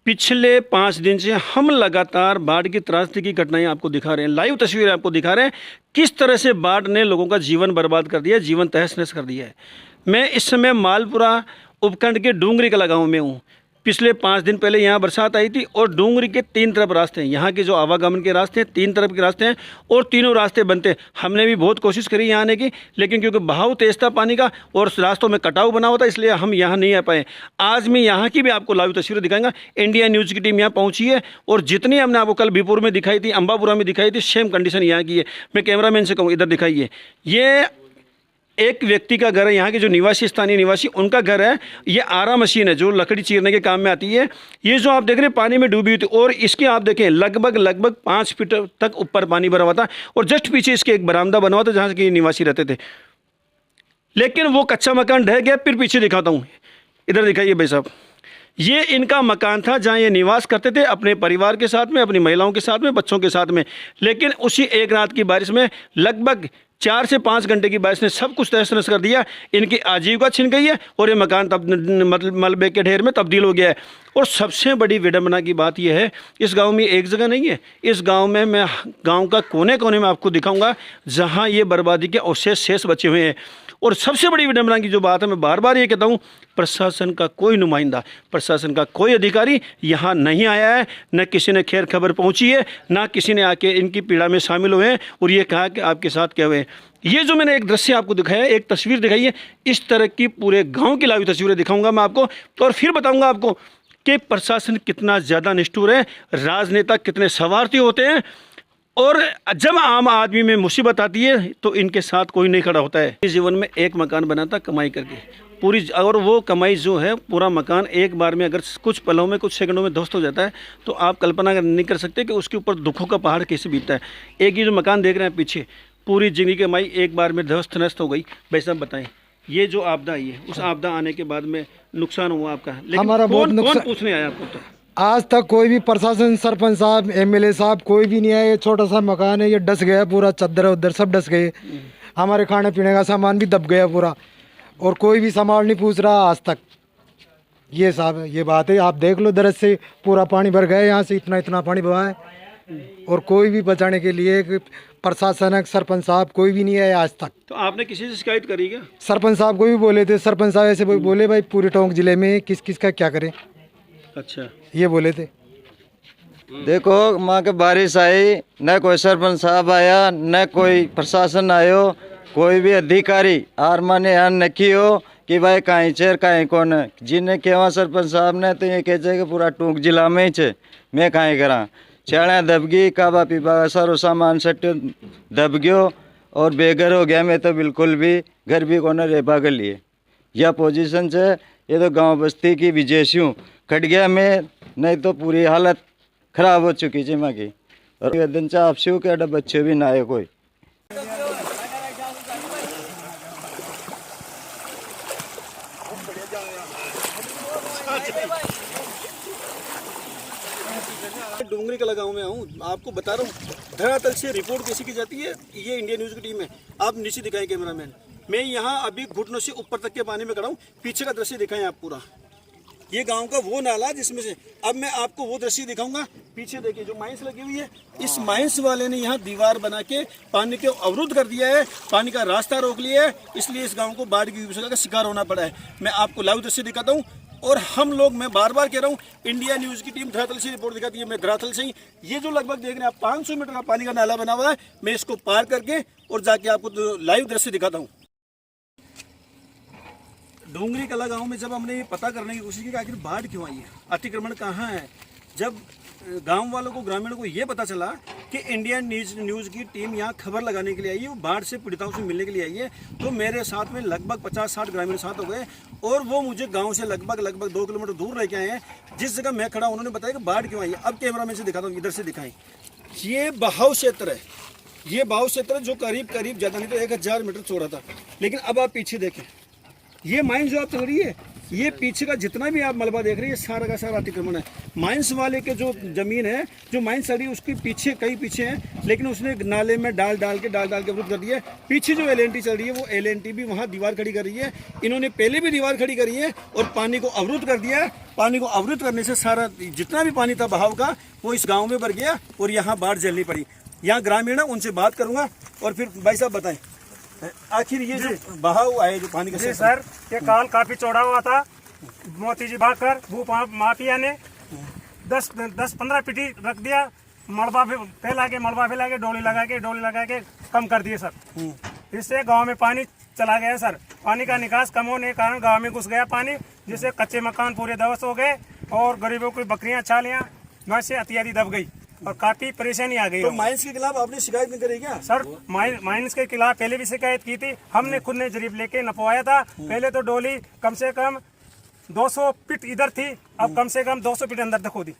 पिछले 5 दिन से हम लगातार बाढ़ की त्रासदी की घटनाएं आपको दिखा रहे हैं, लाइव तस्वीरें आपको दिखा रहे हैं किस तरह से बाढ़ ने लोगों का जीवन बर्बाद कर दिया, जीवन तहस नहस कर दिया है। मैं इस समय मालपुरा उपखंड के डूंगरी कला गाँव में हूँ। पिछले 5 दिन पहले यहाँ बरसात आई थी और डूंगरी के 3 तरफ रास्ते हैं। यहाँ के जो आवागमन के रास्ते हैं 3 तरफ के रास्ते हैं और तीनों रास्ते बनते हैं। हमने भी बहुत कोशिश करी यहाँ आने की, लेकिन क्योंकि बहाव तेज था पानी का और रास्तों में कटाव बना हुआ था, इसलिए हम यहाँ नहीं आ पाए। आज मैं यहाँ की भी आपको लाइव तस्वीरें दिखाऊंगा। इंडिया न्यूज़ की टीम यहाँ पहुँची है और जितनी हमने आपको कल बीपुर में दिखाई थी, अम्बापुरा में दिखाई थी, सेम कंडीशन यहाँ की है। मैं कैमरामैन से कहूँ इधर दिखाइए। ये एक व्यक्ति का घर है, यहाँ के जो निवासी, स्थानीय निवासी, उनका घर है। ये आरा मशीन है जो लकड़ी चीरने के काम में आती है। ये जो आप देख रहे हैं पानी में डूबी हुई थी और इसके आप देखें लगभग 5 फीट तक ऊपर पानी भरा हुआ था और जस्ट पीछे इसके एक बरामदा बना हुआ था जहाँ के निवासी रहते थे। लेकिन वो कच्चा मकान ढह गया। फिर पीछे दिखाता हूँ, इधर दिखाइए भाई साहब। ये इनका मकान था जहाँ ये निवास करते थे अपने परिवार के साथ में, अपनी महिलाओं के साथ में, बच्चों के साथ में। लेकिन उसी एक रात की बारिश में लगभग 4 से 5 घंटे की बारिश ने सब कुछ तहस नहस कर दिया। इनकी आजीविका छिन गई है और ये मकान तब मलबे के ढेर में तब्दील हो गया है। और सबसे बड़ी विडंबना की बात यह है, इस गांव में एक जगह नहीं है, इस गांव में मैं गांव का कोने कोने में आपको दिखाऊंगा जहां ये बर्बादी के अवशेष शेष बचे हुए हैं। और सबसे बड़ी विडंबना की जो बात है, मैं बार बार ये कहता हूँ, प्रशासन का कोई नुमाइंदा, प्रशासन का कोई अधिकारी यहाँ नहीं आया है। न किसी ने खैर खबर पहुँची है, ना किसी ने आके इनकी पीड़ा में शामिल हुए हैं और ये कहा कि आपके साथ क्या हुए। ये जो मैंने एक दृश्य आपको दिखाया, एक तस्वीर दिखाई है, इस तरह की पूरे गांव की लाइव तस्वीरें दिखाऊंगा मैं आपको और फिर बताऊंगा आपको कि प्रशासन कितना ज़्यादा निष्ठुर है, राजनेता कितने स्वार्थी होते हैं और जब आम आदमी में मुसीबत आती है तो इनके साथ कोई नहीं खड़ा होता है। इस जीवन में एक मकान बना था कमाई करके पूरी, और वो कमाई जो है पूरा मकान एक बार में अगर कुछ पलों में, कुछ सेकंडों में ध्वस्त हो जाता है तो आप कल्पना नहीं कर सकते कि उसके ऊपर दुखों का पहाड़ कैसे बीतता है। एक ही जो मकान देख रहे हैं पीछे, पूरी जिंदगी की कमाई एक बार में ध्वस्त नष्ट हो गई। भाई साहब बताएं, ये जो आपदा आई है, उस आपदा आने के बाद में नुकसान हुआ आपका, लेकिन हमारा बहुत नुकसान। कौन पूछने आया आपको? तो आज तक कोई भी प्रशासन, सरपंच साहब, एमएलए साहब कोई भी नहीं आया। ये छोटा सा मकान है, ये डस गया पूरा, चद्दर उद्दर सब डस गए। हमारे खाने पीने का सामान भी दब गया पूरा और कोई भी सामान नहीं पूछ रहा आज तक। ये साहब ये बात है, आप देख लो, दरअसल से पूरा पानी भर गया, यहाँ से इतना पानी बहा है और कोई भी बचाने के लिए प्रशासन, सरपंच साहब कोई भी नहीं आया आज तक। तो आपने किसी से शिकायत करी क्या? सरपंच साहब को भी बोले थे, सरपंच साहब ऐसे बोले भाई पूरे टोंक जिले में किस किस का क्या करें। अच्छा, ये बोले थे। देखो माँ के बारिश आई, न कोई सरपंच साहब आया, न कोई प्रशासन आयो, कोई भी अधिकारी आर माने यहाँ नखी हो कि भाई कहीं चेर कहीं कौन है। जिन्हें केवा सरपंच साहब ने तो ये कहे कि पूरा टूंक जिला में ही छे, मैं कहीं करा। छेड़ा दबगी, काबा पीबा सारो सामान सट्टो दब गयो और बेघर हो गया। मैं तो बिल्कुल भी घर भी कोने रेबा के लिए यह पोजीशन से, ये तो गांव बस्ती की विजेशी हूँ, कट गया मैं, नहीं तो पूरी हालत खराब हो चुकी थी माँ की। और दिन से आपसे के बच्चे भी ना आए कोई। डूंगरी कला गाँव में आऊँ, आपको बता रहा हूँ धरातल से रिपोर्ट कैसी की जाती है। ये इंडिया न्यूज़ की टीम है, आप नीचे दिखाएं कैमरामैन। मैं यहाँ अभी घुटनों से ऊपर तक के पानी में खड़ा हूँ, पीछे का दृश्य दिखाएं आप पूरा। ये गांव का वो नाला जिसमें से अब मैं आपको वो दृश्य दिखाऊंगा। पीछे देखिए जो माइंस लगी हुई है, इस माइंस वाले ने यहाँ दीवार बना के पानी को अवरुद्ध कर दिया है, पानी का रास्ता रोक लिया है, इसलिए इस गांव को बाढ़ की विपदा का शिकार होना पड़ा है। मैं आपको लाइव दृश्य दिखाता हूँ और हम लोग, मैं बार बार कह रहा हूँ, इंडिया न्यूज़ की टीम धरातल से रिपोर्ट दिखाती है। मैं धरातल से ही, ये जो लगभग देख रहे हैं आप 500 मीटर का पानी का नाला बना हुआ है, मैं इसको पार करके और जाके आपको लाइव दृश्य दिखाता हूँ। डूंगरी कला गांव में जब हमने ये पता करने की कोशिश की कि आखिर बाढ़ क्यों आई है, अतिक्रमण कहाँ है, जब गांव वालों को, ग्रामीणों को ये पता चला कि इंडियन न्यूज़ की टीम यहाँ खबर लगाने के लिए आई है, वो बाढ़ से पीड़िताओं से मिलने के लिए आई है, तो मेरे साथ में लगभग 50-60 ग्रामीण साथ हो गए और वो मुझे गांव से लगभग 2 किलोमीटर दूर लेके आए हैं। जिस जगह मैं खड़ा, उन्होंने बताया कि बाढ़ क्यों आई है। अब कैमरा मैन से दिखाता हूँ, इधर से दिखाएं। ये बहाव क्षेत्र है, ये बहाव क्षेत्र जो करीब ज़्यादा नहीं तो 1000 मीटर चौड़ा था। लेकिन अब आप पीछे देखें, ये माइन जो आप चल रही है, ये पीछे का जितना भी आप मलबा देख रहे हैं ये सारा का सारा अतिक्रमण है। माइंस वाले के जो ज़मीन है, जो माइंस सड़ी उसके पीछे कई पीछे हैं, लेकिन उसने नाले में डाल डाल के अवरुद्ध कर दिया है। पीछे जो LNT चल रही है वो LNT भी वहाँ दीवार खड़ी कर रही है। इन्होंने पहले भी दीवार खड़ी करी है और पानी को अवरुद्ध कर दिया है। पानी को अवरुद्ध करने से सारा जितना भी पानी था बहाव का वो इस गाँव में भर गया और यहाँ बाढ़ झेलनी पड़ी। यहाँ ग्रामीण है, उनसे बात करूँगा और फिर भाई साहब बताएं आखिर ये जो बहाव आए जो पानी का। जी सर, ये काल काफी चौड़ा हुआ था। मोती जी भागकर भू माफिया ने 10-15 पिटी रख दिया, मलबा फैला के डोली लगा के कम कर दिए सर। इससे गांव में पानी चला गया सर। पानी का निकास कम होने के कारण गांव में घुस गया पानी, जिससे कच्चे मकान पूरे ध्वस्त हो गए और गरीबों की बकरियां छालियां वैसे इत्यादि दब गई और काफी परेशानी आ गई। तो माइंस के खिलाफ आपने शिकायत नहीं करी क्या? सर माइंस के खिलाफ पहले भी शिकायत की थी। हमने खुद ने जरीब लेके नपवाया था। पहले तो डोली कम से कम 200 फीट इधर थी, अब कम से कम 200 फीट अंदर तक हो दी।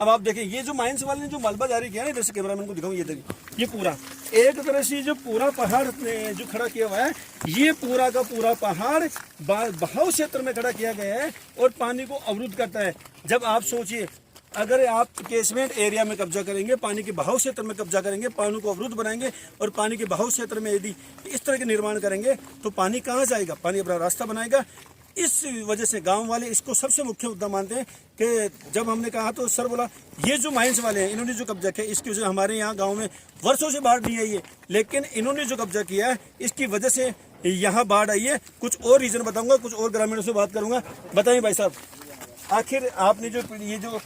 अब आप देखें ये जो माइंस वाले ने जो मलबा जारी किया ना, इधर से कैमरामैन को दिखाऊं, ये देखिए ये पूरा एक तरह से जो पूरा पहाड़ जो खड़ा किया हुआ है, ये पूरा का पूरा पहाड़ बहाव क्षेत्र में खड़ा किया गया है और पानी को अवरुद्ध करता है। जब आप सोचिए अगर आप केसमेंट एरिया में कब्जा करेंगे, पानी के बहाव क्षेत्र में कब्जा करेंगे, पानी को अवरुद्ध बनाएंगे और पानी के बहाव क्षेत्र में यदि इस तरह के निर्माण करेंगे तो पानी कहाँ जाएगा? पानी अपना रास्ता बनाएगा। इस वजह से गांव वाले इसको सबसे मुख्य मुद्दा मानते हैं कि जब हमने कहा तो सर बोला ये जो माइंस वाले हैं इन्होंने जो कब्जा किया इसकी वजह से हमारे यहाँ गांव में वर्षों से बाढ़ नहीं आई है, लेकिन इन्होंने जो कब्जा किया है इसकी वजह से यहाँ बाढ़ आई है। कुछ और रीजन बताऊंगा, कुछ और ग्रामीणों से बात करूंगा। बताइए भाई साहब, आखिर आपने जो ये जो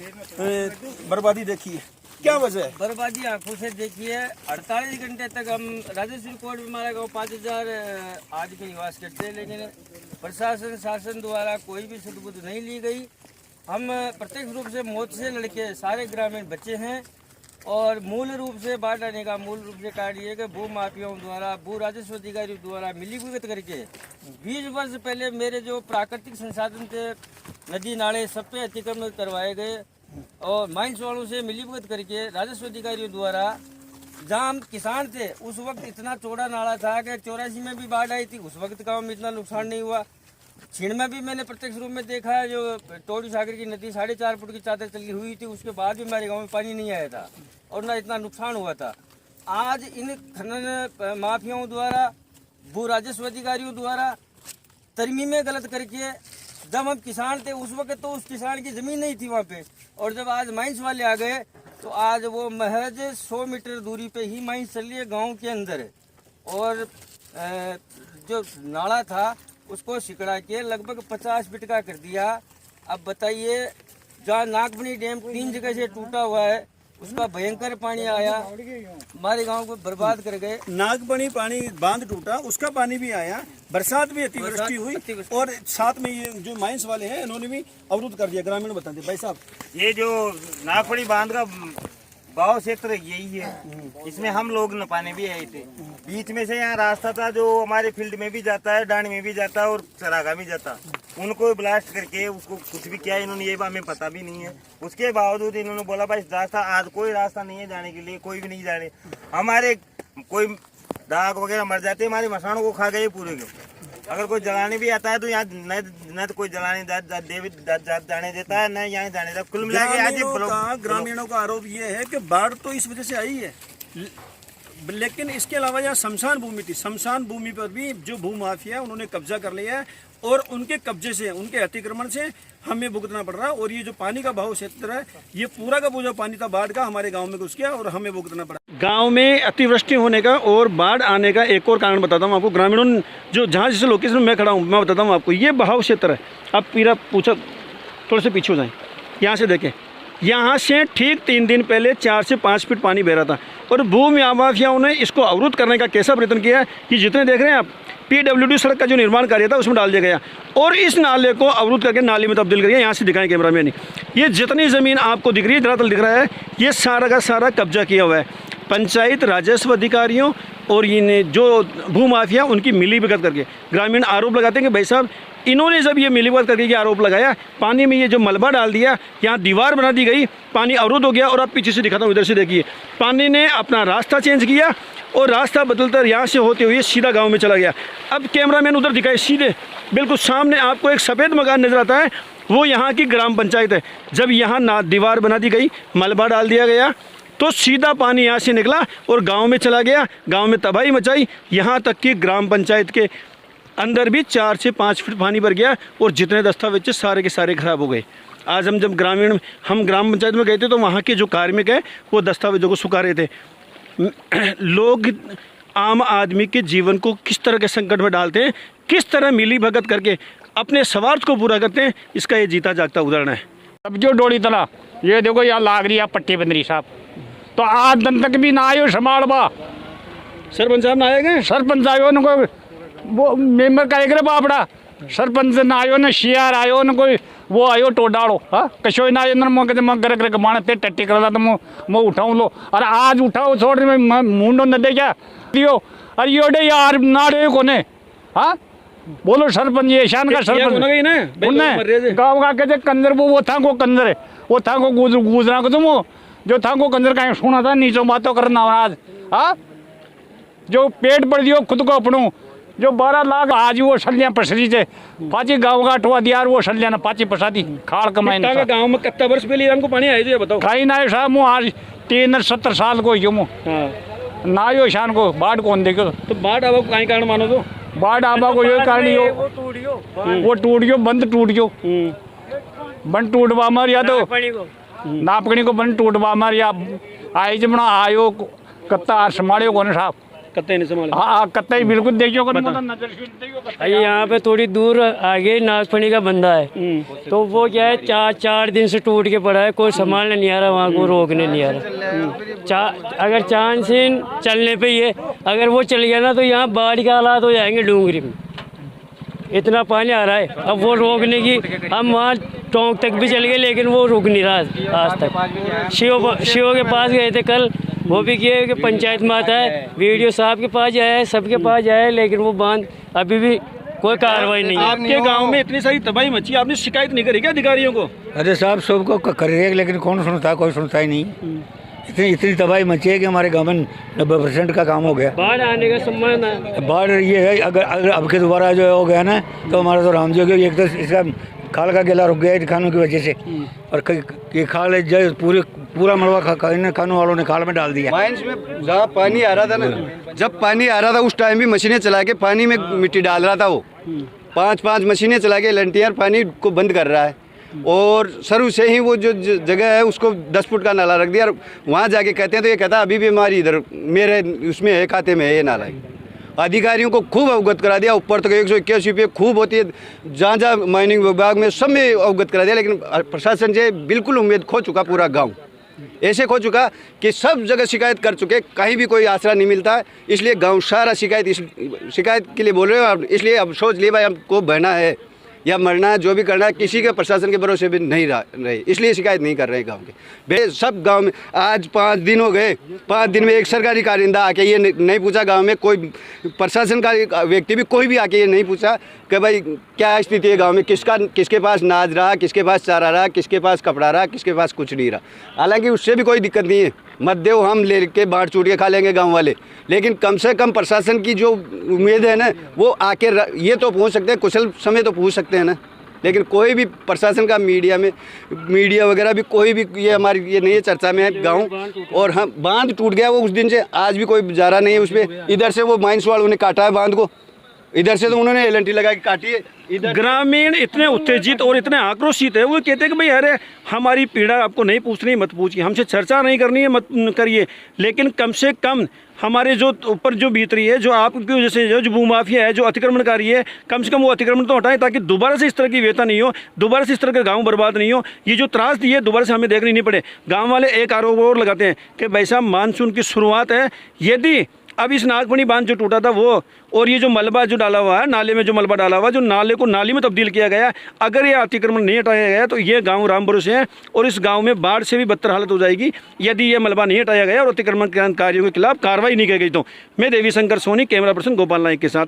बर्बादी देखी है क्या वजह है? बर्बादी आंखों से देखिए। 48 घंटे तक हम राजस्व कोर्ट में हमारा गाँव 5000 आदमी के निवास करते हैं, लेकिन प्रशासन शासन द्वारा कोई भी सदबुद्ध नहीं ली गई। हम प्रत्यक्ष रूप से मौत से लड़के सारे ग्रामीण बच्चे हैं और मूल रूप से बाढ़ आने का मूल रूप से कारण ये कि भू माफियाओं द्वारा, भू राजस्व अधिकारियों द्वारा मिलीभगत करके 20 वर्ष पहले मेरे जो प्राकृतिक संसाधन थे, नदी नाले, सब पे अतिक्रमण करवाए गए और माइंस वालों से मिलीभगत करके राजस्व अधिकारियों द्वारा, जहाँ हम किसान थे उस वक्त इतना चौड़ा नाला था कि 84 में भी बाढ़ आई थी, उस वक्त गाँव में इतना नुकसान नहीं हुआ। छीण में भी मैंने प्रत्यक्ष रूप में देखा है, जो टोड़ी सागर की नदी 4.5 फुट की चादर चली हुई थी, उसके बाद भी हमारे गांव में पानी नहीं आया था और ना इतना नुकसान हुआ था। आज इन खनन माफियाओं द्वारा, भू राजस्व अधिकारियों द्वारा तरमीमें गलत करके, जब हम किसान थे उस वक्त तो उस किसान की ज़मीन नहीं थी वहाँ पे, और जब आज माइंस वाले आ गए तो आज वो महज 100 मीटर दूरी पे ही माइंस चल रही है गाँव के अंदर। और जो नाला था उसको सिकड़ा के लगभग 50 फीट का कर दिया। अब बताइए, जहाँ नागबनी डैम 3 जगह से टूटा हुआ है उसका भयंकर पानी आया, हमारे गांव को बर्बाद कर गए। नागबनी पानी बांध टूटा, उसका पानी भी आया, बरसात भी अतिवृष्टि हुई और साथ में ये जो माइंस वाले हैं इन्होंने भी अवरुद्ध कर दिया। ग्रामीण बताते भाई साहब, ये जो नागबनी बांध का बहाव क्षेत्र यही है, इसमें हम लोग नपाने भी आए थे। बीच में से यहाँ रास्ता था जो हमारे फील्ड में भी जाता है, डांड में भी जाता है और चरागा भी जाता। उनको ब्लास्ट करके उसको कुछ भी किया इन्होंने, ये हमें पता भी नहीं है। उसके बावजूद इन्होंने बोला भाई रास्ता, आज कोई रास्ता नहीं है जाने के लिए, कोई भी नहीं जाने। हमारे कोई दाग वगैरह मर जाते, हमारे मसानों को खा गए पूरे के। अगर कोई जलाने भी आता है तो यहाँ न तो कोई जलाने जाने देता है, न यहाँ जाने देता। कुल मिला के ग्रामीणों का आरोप ये है कि बाढ़ तो इस वजह से आई है, लेकिन इसके अलावा यहाँ शमशान भूमि थी, शमशान भूमि पर भी जो भू माफिया है उन्होंने कब्जा कर लिया है और उनके कब्जे से, उनके अतिक्रमण से हमें भुगतना पड़ रहा है। और ये जो पानी का बहाव क्षेत्र है, ये पूरा का पूरा पानी था बाढ़ का हमारे गांव में घुस गया और हमें भुगतना पड़ा। गांव में अतिवृष्टि होने का और बाढ़ आने का एक और कारण बताता हूँ आपको। ग्रामीणों जो जहाँ जिस लोकेशन में मैं खड़ा हूँ, मैं बताता हूँ आपको, ये बहाव क्षेत्र है। आप पूरा पूछा, थोड़े से पीछे हो जाएँ, यहाँ से देखें, यहाँ से ठीक 3 दिन पहले 4 से 5 फीट पानी बह रहा था और भू माफियाओं ने इसको अवरुद्ध करने का कैसा प्रयत्न किया है कि जितने देख रहे हैं आप, PWD सड़क का जो निर्माण कार्य था उसमें डाल दिया गया और इस नाले को अवरुद्ध करके नाले में तब्दील करके, यहाँ से दिखाएं कैमरामैन, ये जितनी ज़मीन आपको दिख रही है, धरातल दिख रहा है, ये सारा का सारा कब्जा किया हुआ है। पंचायत राजस्व अधिकारियों और इन जो भूमाफिया उनकी मिलीभगत करके ग्रामीण आरोप लगाते हैं कि भाई साहब इन्होंने जब ये मिलीभगत करके ये आरोप लगाया, पानी में ये जो मलबा डाल दिया, यहाँ दीवार बना दी गई, पानी अवरुद्ध हो गया। और आप पीछे से दिखाता हूँ, इधर से देखिए, पानी ने अपना रास्ता चेंज किया और रास्ता बदलकर यहाँ से होते हुए सीधा गांव में चला गया। अब कैमरामैन उधर दिखाए, सीधे बिल्कुल सामने आपको एक सफ़ेद मकान नज़र आता है, वो यहाँ की ग्राम पंचायत है। जब यहाँ ना दीवार बना दी गई, मलबा डाल दिया गया, तो सीधा पानी यहाँ से निकला और गांव में चला गया, गांव में तबाही मचाई। यहाँ तक कि ग्राम पंचायत के अंदर भी 4 से 5 फीट पानी भर गया और जितने दस्तावेज सारे के सारे खराब हो गए। आज हम जब हम ग्राम पंचायत में गए थे तो वहाँ के जो कार्मिक हैं वो दस्तावेजों को सुखा रहे थे। लोग आम आदमी के जीवन को किस तरह के संकट में डालते हैं, किस तरह मिली भगत करके अपने स्वार्थ को पूरा करते हैं, इसका ये जीता जागता उदाहरण है। अब जो डोली तला ये देखो यहाँ लाग रही है पट्टी बन रही साहब, तो आज दिन तक भी ना आयो संभालवा। सरपंच साहब ना आएगा, सरपंच आयो उनको वो मेंबर का एक बापड़ा सरपंच ना आयो न शियार आयो उनको वो आयो टोडाड़ो। हाँ कशो ना आयो न घर घर मानते टट्टी कर मैं उठाऊँ लो, अरे आज उठाओ छोड़ मुंडो न दे क्या दियो, अरे योडे यार ना रहे कोने। हाँ बोलो सरपंच ये शान का सरपंच गाँव का कहते कंजर वो था को कंजर है, वो था को गुजरा को तुम जो था को कंजर कहीं सुना था नीचों बातों करना आज। हाँ जो पेट पड़ दियो खुद को अपनों जो 12 लाख आज वो शल्यां पसरी थे पाची गाँव का अठवा दियार वो शल्यां ना पाची पसादी खाड़ कमाई ना गाँव में कितना वर्ष पहले हमको पानी आए थे बताओ। कहीं ना साहब मुँह आज 70 साल को यो मुँह ना यो शान को बाढ़ कौन देखो। तो बाढ़ आबा को कहीं कारण मानो तो बाढ़ आबा को यो कारण यो वो टूट गयो बंद टूट गयो बंद टूटवा मार या तो नापकनी को बंद टूटवा मार या आई जमना आयो कत्ता संभालियो कौन साहब कत्ते नहीं संभाले। हाँ कत्ता ही बिल्कुल देखियो यहाँ पे थोड़ी दूर आगे नागफनी का बंदा है, तो वो क्या है 4 दिन से टूट के पड़ा है, कोई संभालने नहीं आ रहा, वहाँ को रोकने नहीं आ रहा। अगर चांद से चलने पे ही है, अगर वो चल गया ना तो यहाँ बाढ़ के हालात हो जाएंगे। डूंगरी में इतना पानी आ रहा है, अब वो रोकने की हम वहाँ टोंक तक भी चल गए लेकिन वो रुक नहीं रहा आज तक। शिव के पास गए थे कल, वो भी किए कि पंचायत में आता है, वीडियो साहब के पास जाया है, सबके पास जाया है, लेकिन वो बांध अभी भी कोई कार्रवाई नहीं है। आपके गांव में इतनी सारी तबाही मची, आपने शिकायत नहीं करी क्या अधिकारियों को? अरे साहब सबको कर रहे हैं लेकिन कौन सुनता है, कोई सुनता ही नहीं। इतनी तबाही मची है कि हमारे गांव में 90% का काम हो गया। बाढ़ आने का संभावना है। बाढ़ ये है अगर अब के दोबारा जो हो गया ना तो हमारा तो राम जी हो गया। एक तो इसका खाल का गेला रुक गया खानों की वजह से, और ये खाल जो पूरा मलबा खानों वालों ने खाल में डाल दिया। माइंस में जहाँ पानी आ रहा था ना, जब पानी आ रहा था उस टाइम भी मशीनें चला के पानी में मिट्टी डाल रहा था। वो 5 मशीनें चला के लंटियार पानी को बंद कर रहा है, और शुरू से ही वो जो जगह है उसको 10 फुट का नाला रख दिया। और वहाँ जाके कहते हैं तो ये कहता है अभी भी हमारी इधर मेरे उसमें है, खाते में है ये नाला। अधिकारियों को खूब अवगत करा दिया, ऊपर तक 181 रुपये खूब होती है, जहाँ जहाँ माइनिंग विभाग में सब में अवगत करा दिया, लेकिन प्रशासन से बिल्कुल उम्मीद खो चुका। पूरा गाँव ऐसे खो चुका कि सब जगह शिकायत कर चुके, कहीं भी कोई आसरा नहीं मिलता है। इसलिए गांव सारा शिकायत के लिए बोल रहे हो। इसलिए अब सोच लिए भाई हमको बहना है या मरना है, जो भी करना है, किसी के प्रशासन के भरोसे भी नहीं रहे, इसलिए शिकायत नहीं कर रहे गांव के। सब गांव में आज 5 दिन हो गए, 5 दिन में एक सरकारी कारिंदा आके ये नहीं पूछा, गांव में कोई प्रशासन का व्यक्ति भी कोई भी आके ये नहीं पूछा कि भाई क्या स्थिति है गांव में, किसके पास नाज रहा, किसके पास चारा रहा, किसके पास कपड़ा रहा, किसके पास कुछ नहीं रहा। हालांकि उससे भी कोई दिक्कत नहीं है, मत दो हम ले के बाढ़ चूट के खा लेंगे गांव वाले, लेकिन कम से कम प्रशासन की जो उम्मीद है ना वो आके ये तो पूछ सकते हैं, कुशल समय तो पूछ सकते हैं ना। लेकिन कोई भी प्रशासन का मीडिया वगैरह भी कोई भी ये हमारी ये नहीं है चर्चा में है गांव। और हम बांध टूट गया वो उस दिन से आज भी कोई जा रहा नहीं है उस पर। इधर से वो माइंस वालों ने काटा है बांध को, इधर से तो उन्होंने एलएनटी लगा के काटी है। ग्रामीण इतने उत्तेजित और इतने आक्रोशित है, वो कहते हैं कि भाई अरे हमारी पीड़ा आपको नहीं पूछनी, मत पूछिए, हमसे चर्चा नहीं करनी है, मत करिए, लेकिन कम से कम हमारे जो ऊपर जो बीत रही है, जो आपकी वजह से जो भूमाफिया है, जो अतिक्रमणकारी है, कम से कम वो अतिक्रमण तो हटाएं ताकि दोबारा से इस तरह की व्यथा नहीं हो, दोबारा से इस तरह का गाँव बर्बाद नहीं हो। ये जो त्रासदी है दोबारा से हमें देखनी नहीं पड़े। गाँव वाले एक आरोप और लगाते हैं कि भाई साहब मानसून की शुरुआत है, यदि अब इस नागफनी बांध जो टूटा था वो, और ये जो मलबा जो डाला हुआ है नाले में, जो मलबा डाला हुआ है, जो नाले को नाली में तब्दील किया गया है, अगर ये अतिक्रमण नहीं हटाया गया तो ये गांव राम भरोसे है और इस गांव में बाढ़ से भी बदतर हालत हो जाएगी यदि ये मलबा नहीं हटाया गया और अतिक्रमणकारियों के खिलाफ कार्रवाई नहीं की गई तो। मैं देवी शंकर सोनी, कैमरा पर्सन गोपाल नाइक के साथ।